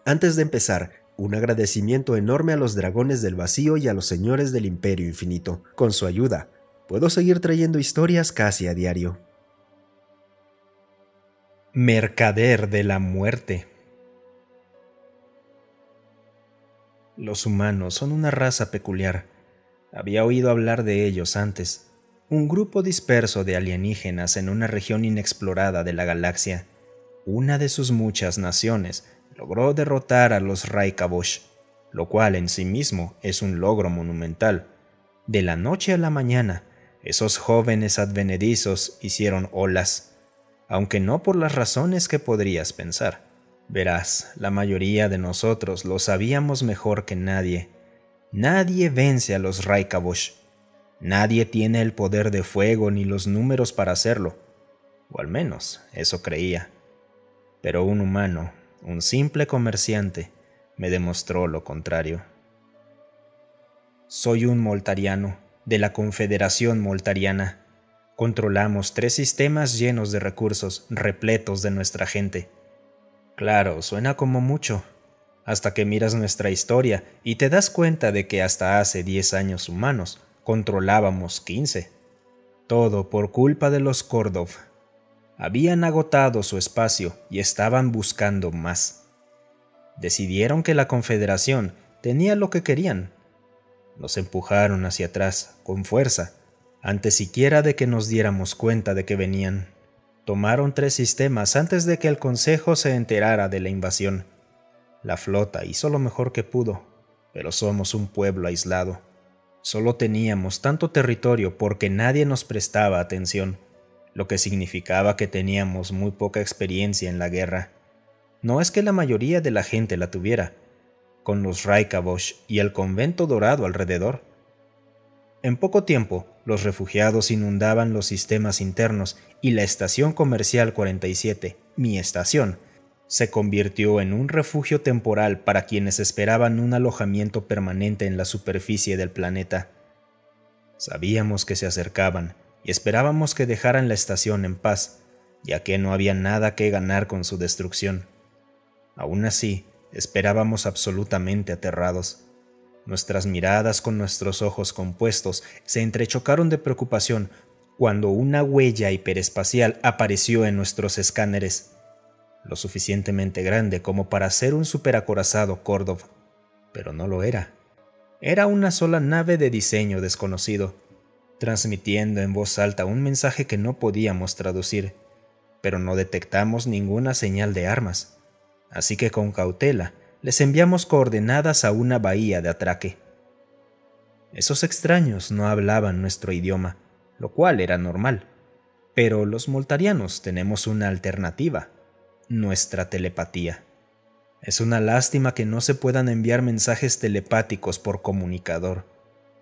Antes de empezar, un agradecimiento enorme a los dragones del vacío y a los señores del Imperio Infinito. Con su ayuda, puedo seguir trayendo historias casi a diario. Mercader de la muerte. Los humanos son una raza peculiar. Había oído hablar de ellos antes. Un grupo disperso de alienígenas en una región inexplorada de la galaxia. Una de sus muchas naciones logró derrotar a los Raikabosh, lo cual en sí mismo es un logro monumental. De la noche a la mañana, esos jóvenes advenedizos hicieron olas, aunque no por las razones que podrías pensar. Verás, la mayoría de nosotros lo sabíamos mejor que nadie. Nadie vence a los Raikabosh. Nadie tiene el poder de fuego ni los números para hacerlo. O al menos, eso creía. Pero un humano, un simple comerciante, me demostró lo contrario. Soy un moltariano, de la Confederación Moltariana. Controlamos 3 sistemas llenos de recursos, repletos de nuestra gente. Claro, suena como mucho, hasta que miras nuestra historia y te das cuenta de que hasta hace 10 años humanos controlábamos 15. Todo por culpa de los Kordov. Habían agotado su espacio y estaban buscando más. Decidieron que la Confederación tenía lo que querían. Nos empujaron hacia atrás, con fuerza, antes siquiera de que nos diéramos cuenta de que venían. Tomaron 3 sistemas antes de que el Consejo se enterara de la invasión. La flota hizo lo mejor que pudo, pero somos un pueblo aislado. Solo teníamos tanto territorio porque nadie nos prestaba atención, lo que significaba que teníamos muy poca experiencia en la guerra. No es que la mayoría de la gente la tuviera, con los Raikabosh y el convento dorado alrededor. En poco tiempo, los refugiados inundaban los sistemas internos y la estación comercial 47, mi estación, se convirtió en un refugio temporal para quienes esperaban un alojamiento permanente en la superficie del planeta. Sabíamos que se acercaban y esperábamos que dejaran la estación en paz, ya que no había nada que ganar con su destrucción. Aún así, esperábamos absolutamente aterrados. Nuestras miradas con nuestros ojos compuestos se entrechocaron de preocupación cuando una huella hiperespacial apareció en nuestros escáneres, lo suficientemente grande como para ser un superacorazado Kordov, pero no lo era. Era una sola nave de diseño desconocido, transmitiendo en voz alta un mensaje que no podíamos traducir, pero no detectamos ninguna señal de armas, así que con cautela les enviamos coordenadas a una bahía de atraque. Esos extraños no hablaban nuestro idioma, lo cual era normal, pero los moltarianos tenemos una alternativa: nuestra telepatía. Es una lástima que no se puedan enviar mensajes telepáticos por comunicador.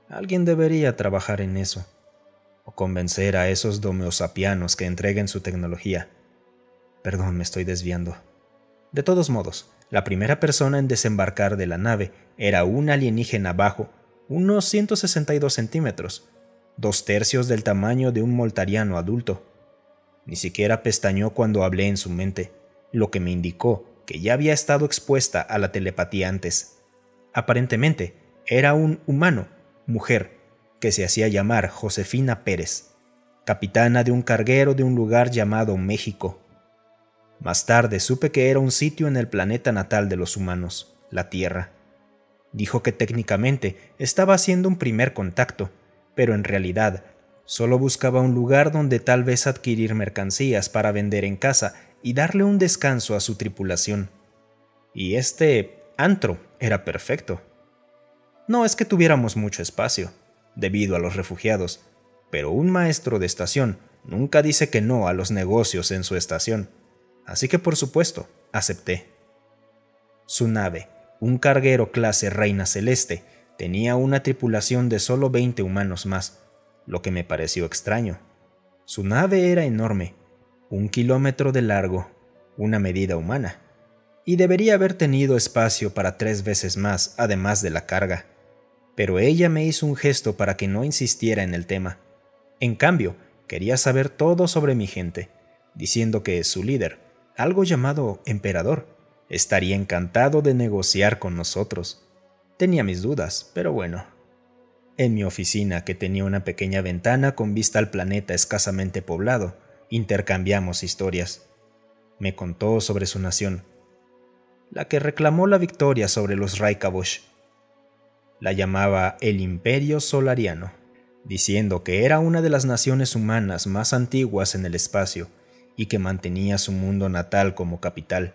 Alguien debería trabajar en eso, o convencer a esos domeosapianos que entreguen su tecnología. Perdón, me estoy desviando. De todos modos, la primera persona en desembarcar de la nave era un alienígena bajo, unos 162 centímetros, 2/3 del tamaño de un moltariano adulto. Ni siquiera pestañeó cuando hablé en su mente, lo que me indicó que ya había estado expuesta a la telepatía antes. Aparentemente, era un humano, mujer, que se hacía llamar Josefina Pérez, capitana de un carguero de un lugar llamado México. Más tarde supe que era un sitio en el planeta natal de los humanos, la Tierra. Dijo que técnicamente estaba haciendo un primer contacto, pero en realidad solo buscaba un lugar donde tal vez adquirir mercancías para vender en casa y darle un descanso a su tripulación. Y este antro era perfecto. No es que tuviéramos mucho espacio, debido a los refugiados, pero un maestro de estación nunca dice que no a los negocios en su estación. Así que por supuesto, acepté. Su nave, un carguero clase Reina Celeste, tenía una tripulación de solo 20 humanos más, lo que me pareció extraño. Su nave era enorme, 1 kilómetro de largo, una medida humana, y debería haber tenido espacio para 3 veces más, además de la carga. Pero ella me hizo un gesto para que no insistiera en el tema. En cambio, quería saber todo sobre mi gente, diciendo que su líder, algo llamado Emperador, Estaría encantado de negociar con nosotros. Tenía mis dudas, pero bueno. En mi oficina, que tenía una pequeña ventana con vista al planeta escasamente poblado, intercambiamos historias. Me contó sobre su nación, la que reclamó la victoria sobre los Raikabosh. La llamaba el Imperio Solariano, diciendo que era una de las naciones humanas más antiguas en el espacio y que mantenía su mundo natal como capital.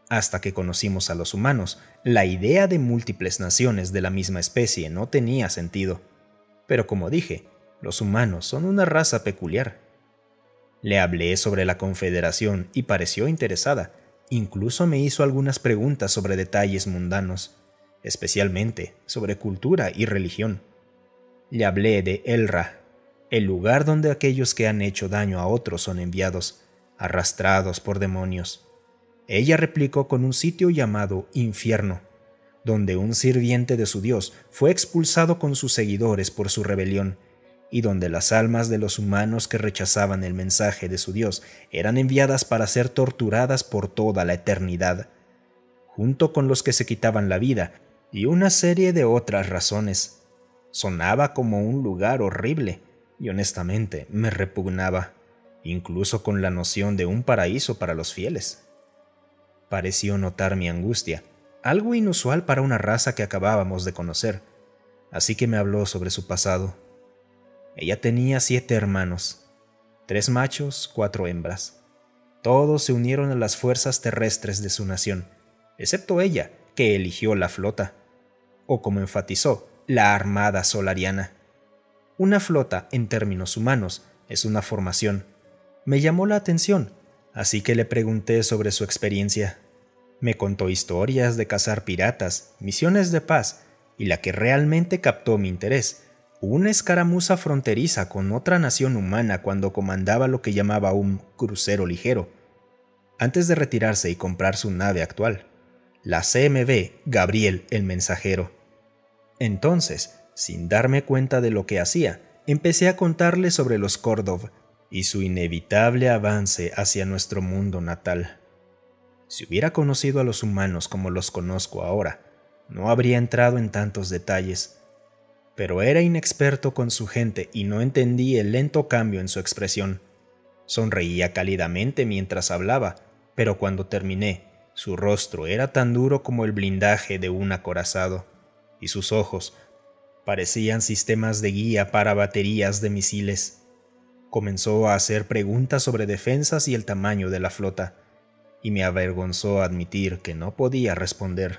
Hasta que conocimos a los humanos, la idea de múltiples naciones de la misma especie no tenía sentido. Pero como dije, los humanos son una raza peculiar. Le hablé sobre la Confederación y pareció interesada. Incluso me hizo algunas preguntas sobre detalles mundanos, especialmente sobre cultura y religión. Le hablé de Elra, el lugar donde aquellos que han hecho daño a otros son enviados, arrastrados por demonios. Ella replicó con un sitio llamado Infierno, donde un sirviente de su dios fue expulsado con sus seguidores por su rebelión, y donde las almas de los humanos que rechazaban el mensaje de su dios eran enviadas para ser torturadas por toda la eternidad, junto con los que se quitaban la vida y una serie de otras razones. Sonaba como un lugar horrible, y honestamente me repugnaba, incluso con la noción de un paraíso para los fieles. Pareció notar mi angustia, algo inusual para una raza que acabábamos de conocer, así que me habló sobre su pasado. Ella tenía 7 hermanos, 3 machos, 4 hembras. Todos se unieron a las fuerzas terrestres de su nación, excepto ella, que eligió la flota, o como enfatizó, la Armada Solariana. Una flota, en términos humanos, es una formación. Me llamó la atención, así que le pregunté sobre su experiencia. Me contó historias de cazar piratas, misiones de paz, y la que realmente captó mi interés, una escaramuza fronteriza con otra nación humana cuando comandaba lo que llamaba un crucero ligero, antes de retirarse y comprar su nave actual, la CMB Gabriel el Mensajero. Entonces, sin darme cuenta de lo que hacía, empecé a contarle sobre los Kordov y su inevitable avance hacia nuestro mundo natal. Si hubiera conocido a los humanos como los conozco ahora, no habría entrado en tantos detalles. Pero era inexperto con su gente y no entendí el lento cambio en su expresión. Sonreía cálidamente mientras hablaba, pero cuando terminé, su rostro era tan duro como el blindaje de un acorazado, y sus ojos parecían sistemas de guía para baterías de misiles. Comenzó a hacer preguntas sobre defensas y el tamaño de la flota, y me avergonzó admitir que no podía responder.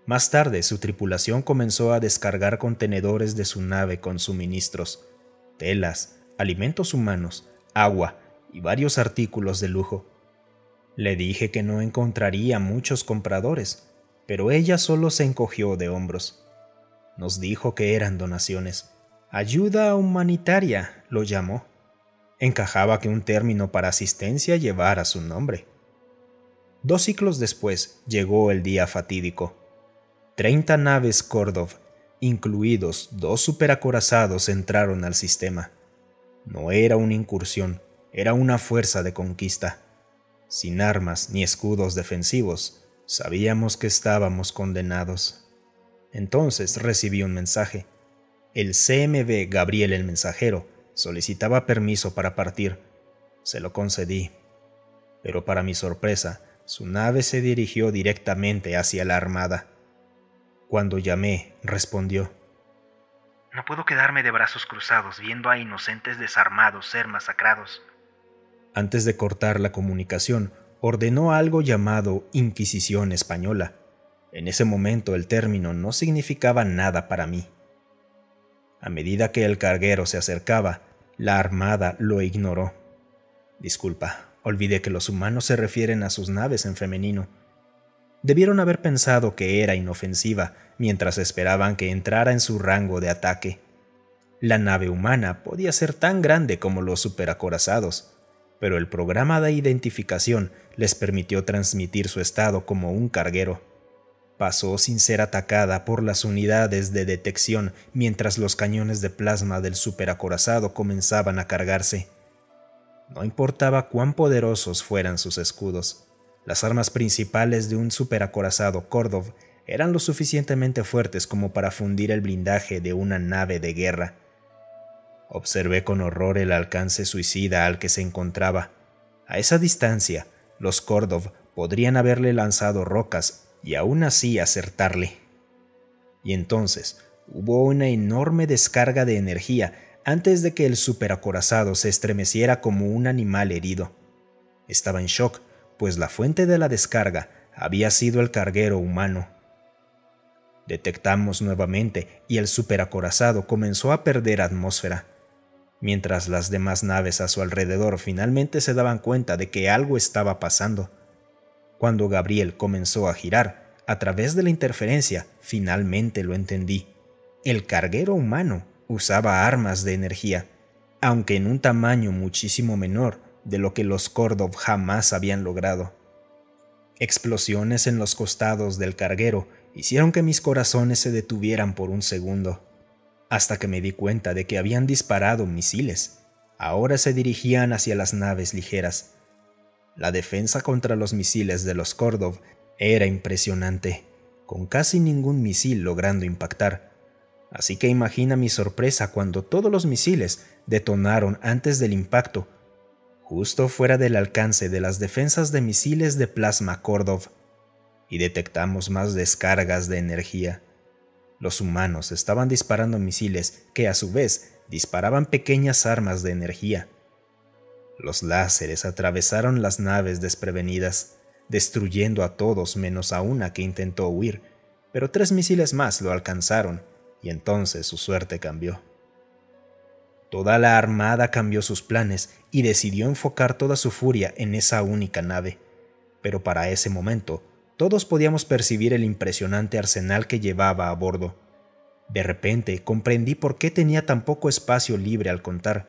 Más tarde, su tripulación comenzó a descargar contenedores de su nave con suministros, telas, alimentos humanos, agua y varios artículos de lujo. Le dije que no encontraría muchos compradores, pero ella solo se encogió de hombros. Nos dijo que eran donaciones. Ayuda humanitaria, lo llamó. Encajaba que un término para asistencia llevara su nombre. 2 ciclos después llegó el día fatídico. 30 naves Kordov, incluidos 2 superacorazados, entraron al sistema. No era una incursión, era una fuerza de conquista. Sin armas ni escudos defensivos, sabíamos que estábamos condenados. Entonces recibí un mensaje. El CMB Gabriel el Mensajero solicitaba permiso para partir. Se lo concedí. Pero para mi sorpresa, su nave se dirigió directamente hacia la armada. Cuando llamé, respondió: No puedo quedarme de brazos cruzados viendo a inocentes desarmados ser masacrados. Antes de cortar la comunicación, ordenó algo llamado Inquisición Española. En ese momento el término no significaba nada para mí. A medida que el carguero se acercaba, la armada lo ignoró. Disculpa, olvidé que los humanos se refieren a sus naves en femenino. Debieron haber pensado que era inofensiva mientras esperaban que entrara en su rango de ataque. La nave humana podía ser tan grande como los superacorazados, pero el programa de identificación les permitió transmitir su estado como un carguero. Pasó sin ser atacada por las unidades de detección mientras los cañones de plasma del superacorazado comenzaban a cargarse. No importaba cuán poderosos fueran sus escudos, Las armas principales de un superacorazado Kordov eran lo suficientemente fuertes como para fundir el blindaje de una nave de guerra. Observé con horror el alcance suicida al que se encontraba. A esa distancia, los Kordov podrían haberle lanzado rocas y aún así acertarle. Y entonces hubo una enorme descarga de energía antes de que el superacorazado se estremeciera como un animal herido. Estaba en shock, pues la fuente de la descarga había sido el carguero humano. Detectamos nuevamente y el superacorazado comenzó a perder atmósfera, mientras las demás naves a su alrededor finalmente se daban cuenta de que algo estaba pasando. Cuando Gabriel comenzó a girar, a través de la interferencia, finalmente lo entendí. El carguero humano usaba armas de energía, aunque en un tamaño muchísimo menor de lo que los Kordov jamás habían logrado. Explosiones en los costados del carguero hicieron que mis corazones se detuvieran por un segundo, hasta que me di cuenta de que habían disparado misiles. Ahora se dirigían hacia las naves ligeras. La defensa contra los misiles de los Kordov era impresionante, con casi ningún misil logrando impactar. Así que imagina mi sorpresa cuando todos los misiles detonaron antes del impacto, justo fuera del alcance de las defensas de misiles de plasma Kordov, y detectamos más descargas de energía. Los humanos estaban disparando misiles que a su vez disparaban pequeñas armas de energía. Los láseres atravesaron las naves desprevenidas, destruyendo a todos menos a una que intentó huir, pero 3 misiles más lo alcanzaron, y entonces su suerte cambió. Toda la armada cambió sus planes y decidió enfocar toda su furia en esa única nave, pero para ese momento todos podíamos percibir el impresionante arsenal que llevaba a bordo. De repente comprendí por qué tenía tan poco espacio libre al contar.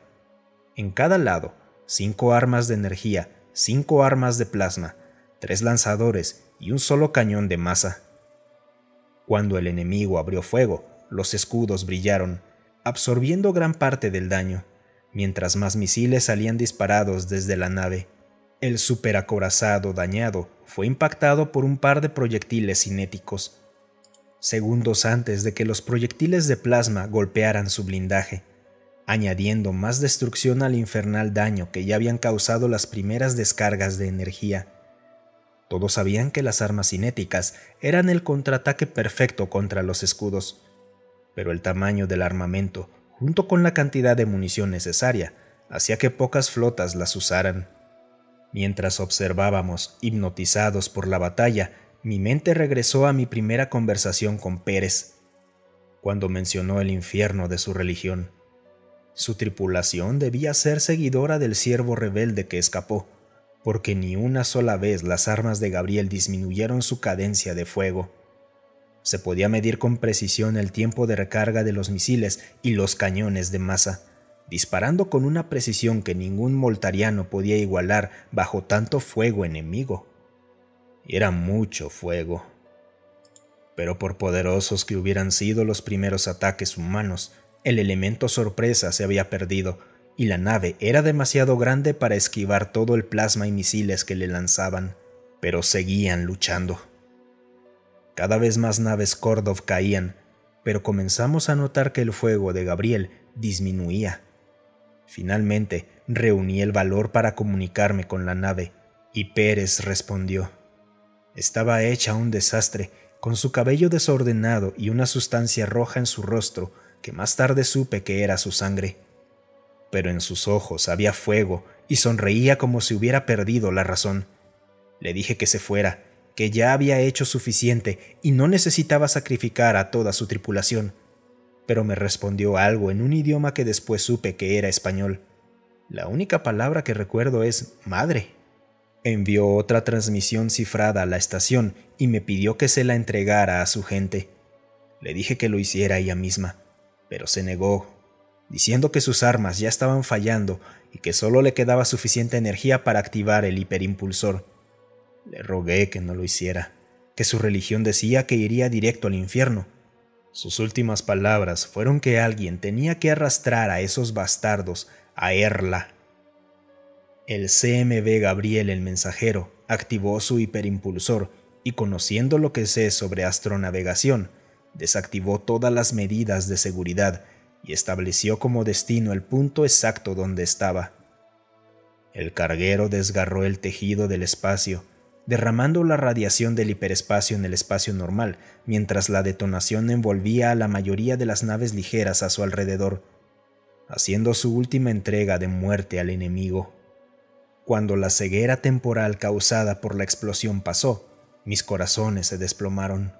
En cada lado, 5 armas de energía, 5 armas de plasma, 3 lanzadores y un solo cañón de masa. Cuando el enemigo abrió fuego, los escudos brillaron, absorbiendo gran parte del daño, mientras más misiles salían disparados desde la nave. El superacorazado dañado fue impactado por un par de proyectiles cinéticos, segundos antes de que los proyectiles de plasma golpearan su blindaje, añadiendo más destrucción al infernal daño que ya habían causado las primeras descargas de energía. Todos sabían que las armas cinéticas eran el contraataque perfecto contra los escudos, pero el tamaño del armamento, junto con la cantidad de munición necesaria, hacía que pocas flotas las usaran. Mientras observábamos, hipnotizados por la batalla, mi mente regresó a mi primera conversación con Pérez, cuando mencionó el infierno de su religión. Su tripulación debía ser seguidora del siervo rebelde que escapó, porque ni una sola vez las armas de Gabriel disminuyeron su cadencia de fuego. Se podía medir con precisión el tiempo de recarga de los misiles y los cañones de masa, disparando con una precisión que ningún moltariano podía igualar bajo tanto fuego enemigo. Era mucho fuego. Pero por poderosos que hubieran sido los primeros ataques humanos, el elemento sorpresa se había perdido, y la nave era demasiado grande para esquivar todo el plasma y misiles que le lanzaban, pero seguían luchando. Cada vez más naves Kordov caían, pero comenzamos a notar que el fuego de Gabriel disminuía. Finalmente, reuní el valor para comunicarme con la nave, y Pérez respondió. Estaba hecha un desastre, con su cabello desordenado y una sustancia roja en su rostro que más tarde supe que era su sangre. Pero en sus ojos había fuego y sonreía como si hubiera perdido la razón. Le dije que se fuera, que ya había hecho suficiente y no necesitaba sacrificar a toda su tripulación, pero me respondió algo en un idioma que después supe que era español. La única palabra que recuerdo es madre. Envió otra transmisión cifrada a la estación y me pidió que se la entregara a su gente. Le dije que lo hiciera ella misma, pero se negó, diciendo que sus armas ya estaban fallando y que solo le quedaba suficiente energía para activar el hiperimpulsor. Le rogué que no lo hiciera, que su religión decía que iría directo al infierno. Sus últimas palabras fueron que alguien tenía que arrastrar a esos bastardos a Erla. El CMB Gabriel el mensajero activó su hiperimpulsor y, conociendo lo que sé sobre astronavegación, desactivó todas las medidas de seguridad y estableció como destino el punto exacto donde estaba. El carguero desgarró el tejido del espacio, derramando la radiación del hiperespacio en el espacio normal, mientras la detonación envolvía a la mayoría de las naves ligeras a su alrededor, haciendo su última entrega de muerte al enemigo. Cuando la ceguera temporal causada por la explosión pasó, mis corazones se desplomaron.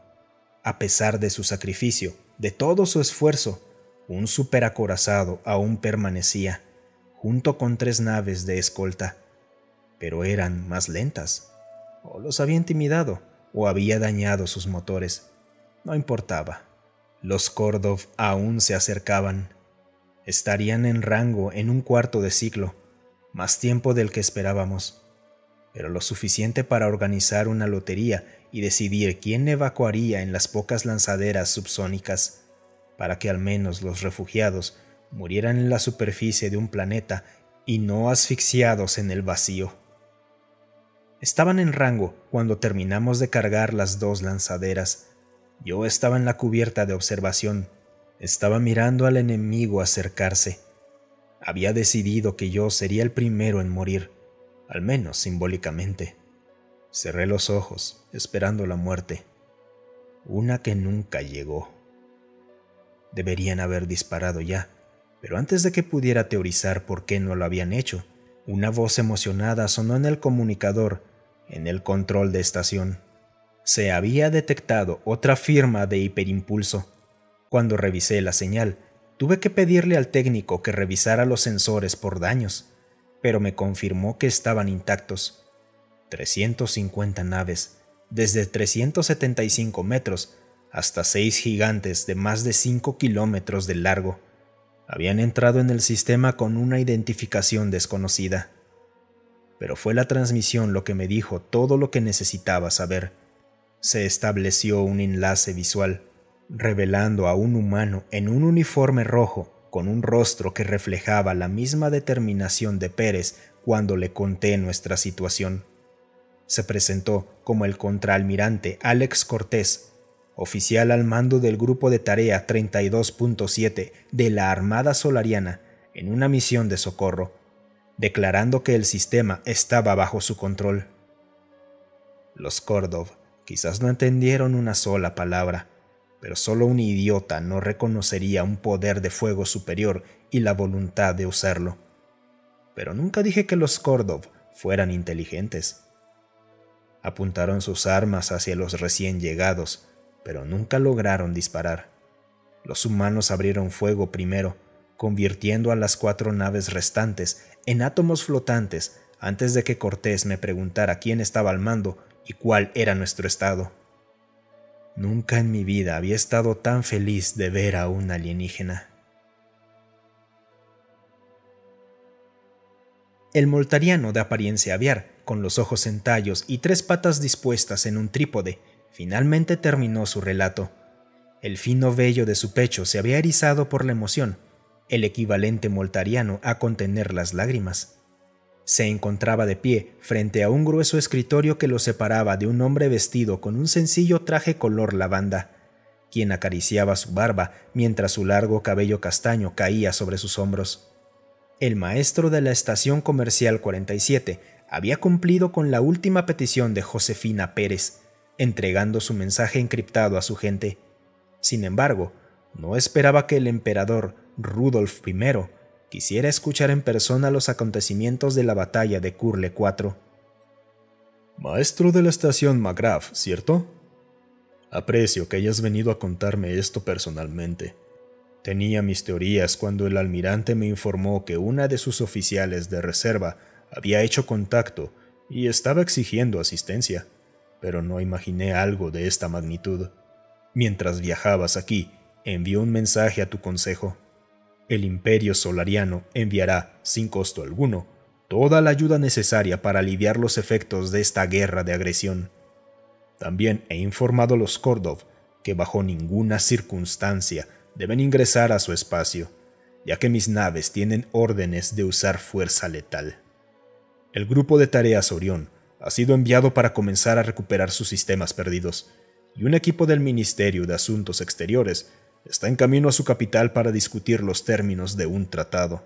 A pesar de su sacrificio, de todo su esfuerzo, un superacorazado aún permanecía, junto con 3 naves de escolta, pero eran más lentas. O los había intimidado, o había dañado sus motores. No importaba. Los Kordov aún se acercaban. Estarían en rango en un cuarto de ciclo, más tiempo del que esperábamos, pero lo suficiente para organizar una lotería y decidir quién evacuaría en las pocas lanzaderas subsónicas, para que al menos los refugiados murieran en la superficie de un planeta y no asfixiados en el vacío. Estaban en rango cuando terminamos de cargar las 2 lanzaderas. Yo estaba en la cubierta de observación. Estaba mirando al enemigo acercarse. Había decidido que yo sería el primero en morir, al menos simbólicamente. Cerré los ojos, esperando la muerte. Una que nunca llegó. Deberían haber disparado ya, pero antes de que pudiera teorizar por qué no lo habían hecho, una voz emocionada sonó en el comunicador, en el control de estación. Se había detectado otra firma de hiperimpulso. Cuando revisé la señal, tuve que pedirle al técnico que revisara los sensores por daños, pero me confirmó que estaban intactos. 350 naves, desde 375 metros hasta 6 gigantes de más de 5 kilómetros de largo, habían entrado en el sistema con una identificación desconocida. Pero fue la transmisión lo que me dijo todo lo que necesitaba saber. Se estableció un enlace visual, revelando a un humano en un uniforme rojo, con un rostro que reflejaba la misma determinación de Pérez cuando le conté nuestra situación. Se presentó como el contraalmirante Alex Cortés, oficial al mando del Grupo de Tarea 32.7 de la Armada Solariana en una misión de socorro, declarando que el sistema estaba bajo su control. Los Kordov quizás no entendieron una sola palabra, pero solo un idiota no reconocería un poder de fuego superior y la voluntad de usarlo. Pero nunca dije que los Kordov fueran inteligentes. Apuntaron sus armas hacia los recién llegados, pero nunca lograron disparar. Los humanos abrieron fuego primero, convirtiendo a las 4 naves restantes en átomos flotantes antes de que Cortés me preguntara quién estaba al mando y cuál era nuestro estado. Nunca en mi vida había estado tan feliz de ver a un alienígena. El moltariano de apariencia aviar, con los ojos en tallos y 3 patas dispuestas en un trípode, finalmente terminó su relato. El fino vello de su pecho se había erizado por la emoción, el equivalente moltariano a contener las lágrimas. Se encontraba de pie frente a un grueso escritorio que lo separaba de un hombre vestido con un sencillo traje color lavanda, quien acariciaba su barba mientras su largo cabello castaño caía sobre sus hombros. El maestro de la estación comercial 47 había cumplido con la última petición de Josefina Pérez, entregando su mensaje encriptado a su gente. Sin embargo, no esperaba que el emperador Rudolf I quisiera escuchar en persona los acontecimientos de la batalla de Curle 4. Maestro de la estación Magrav, ¿cierto? Aprecio que hayas venido a contarme esto personalmente. Tenía mis teorías cuando el almirante me informó que una de sus oficiales de reserva había hecho contacto y estaba exigiendo asistencia, pero no imaginé algo de esta magnitud. Mientras viajabas aquí, envió un mensaje a tu consejo. El Imperio Solariano enviará, sin costo alguno, toda la ayuda necesaria para aliviar los efectos de esta guerra de agresión. También he informado a los Kordov que bajo ninguna circunstancia deben ingresar a su espacio, ya que mis naves tienen órdenes de usar fuerza letal. El grupo de tareas Orión ha sido enviado para comenzar a recuperar sus sistemas perdidos, y un equipo del Ministerio de Asuntos Exteriores está en camino a su capital para discutir los términos de un tratado.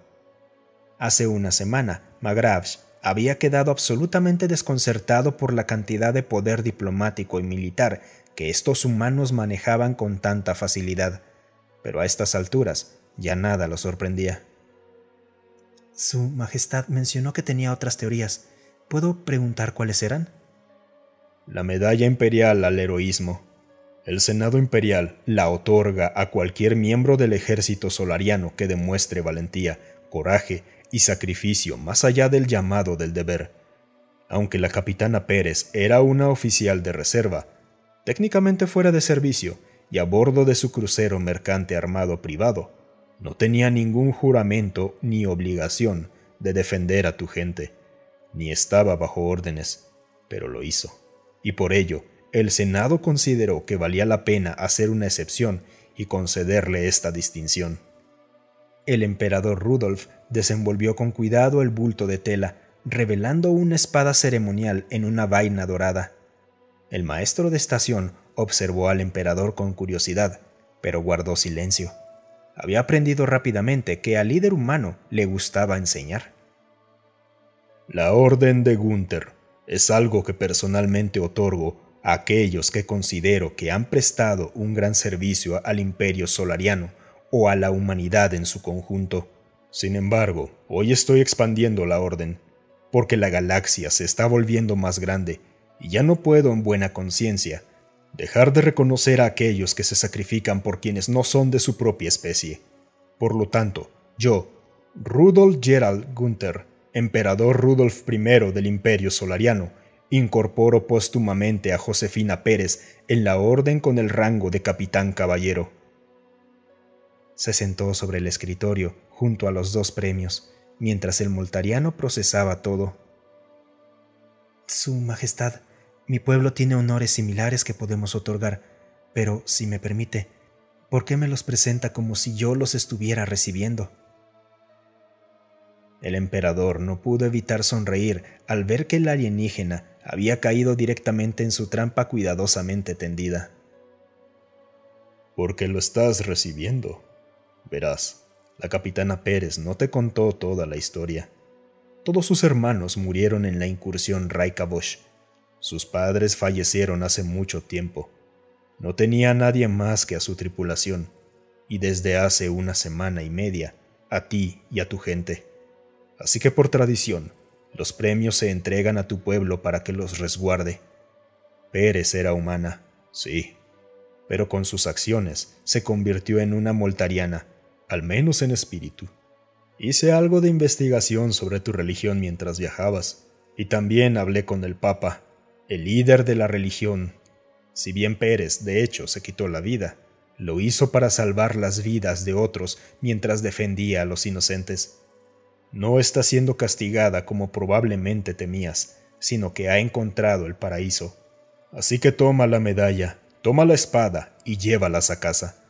Hace una semana, Magravs había quedado absolutamente desconcertado por la cantidad de poder diplomático y militar que estos humanos manejaban con tanta facilidad, pero a estas alturas ya nada lo sorprendía. Su Majestad mencionó que tenía otras teorías. ¿Puedo preguntar cuáles eran? La medalla imperial al heroísmo. El Senado Imperial la otorga a cualquier miembro del ejército solariano que demuestre valentía, coraje y sacrificio más allá del llamado del deber. Aunque la capitana Pérez era una oficial de reserva, técnicamente fuera de servicio y a bordo de su crucero mercante armado privado, no tenía ningún juramento ni obligación de defender a tu gente, ni estaba bajo órdenes, pero lo hizo. Y por ello, el Senado consideró que valía la pena hacer una excepción y concederle esta distinción. El emperador Rudolf desenvolvió con cuidado el bulto de tela, revelando una espada ceremonial en una vaina dorada. El maestro de estación observó al emperador con curiosidad, pero guardó silencio. Había aprendido rápidamente que al líder humano le gustaba enseñar. La Orden de Gunther es algo que personalmente otorgo a aquellos que considero que han prestado un gran servicio al Imperio Solariano o a la humanidad en su conjunto. Sin embargo, hoy estoy expandiendo la Orden, porque la galaxia se está volviendo más grande y ya no puedo en buena conciencia dejar de reconocer a aquellos que se sacrifican por quienes no son de su propia especie. Por lo tanto, yo, Rudolf Gerald Gunther, emperador Rudolf I del Imperio Solariano, incorporo póstumamente a Josefina Pérez en la orden con el rango de capitán caballero. Se sentó sobre el escritorio junto a los dos premios, mientras el moltariano procesaba todo. Su Majestad, mi pueblo tiene honores similares que podemos otorgar, pero, si me permite, ¿por qué me los presenta como si yo los estuviera recibiendo? El emperador no pudo evitar sonreír al ver que el alienígena había caído directamente en su trampa cuidadosamente tendida. Porque lo estás recibiendo. Verás, la capitana Pérez no te contó toda la historia. Todos sus hermanos murieron en la incursión Raikkobosh. Sus padres fallecieron hace mucho tiempo. No tenía a nadie más que a su tripulación, y desde hace una semana y media, a ti y a tu gente. Así que por tradición, los premios se entregan a tu pueblo para que los resguarde. Pérez era humana, sí, pero con sus acciones se convirtió en una moltariana, al menos en espíritu. Hice algo de investigación sobre tu religión mientras viajabas, y también hablé con el Papa, el líder de la religión. Si bien Pérez, de hecho, se quitó la vida, lo hizo para salvar las vidas de otros mientras defendía a los inocentes. No está siendo castigada como probablemente temías, sino que ha encontrado el paraíso. Así que toma la medalla, toma la espada y llévalas a casa.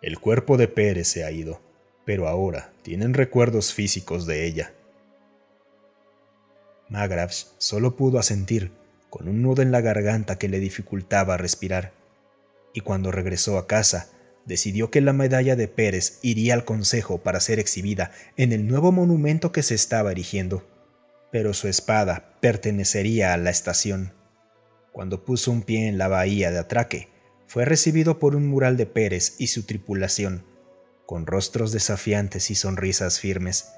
El cuerpo de Pérez se ha ido, pero ahora tienen recuerdos físicos de ella. Magravs solo pudo asentir, con un nudo en la garganta que le dificultaba respirar, y cuando regresó a casa, decidió que la medalla de Pérez iría al consejo para ser exhibida en el nuevo monumento que se estaba erigiendo, pero su espada pertenecería a la estación. Cuando puso un pie en la bahía de atraque, fue recibido por un mural de Pérez y su tripulación, con rostros desafiantes y sonrisas firmes,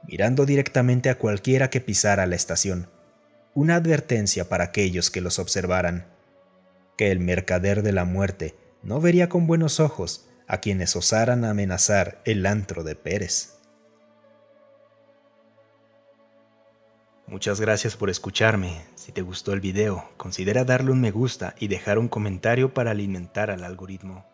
mirando directamente a cualquiera que pisara la estación. Una advertencia para aquellos que los observaran, que el mercader de la muerte no vería con buenos ojos a quienes osaran amenazar el antro de Pérez. Muchas gracias por escucharme. Si te gustó el video, considera darle un me gusta y dejar un comentario para alimentar al algoritmo.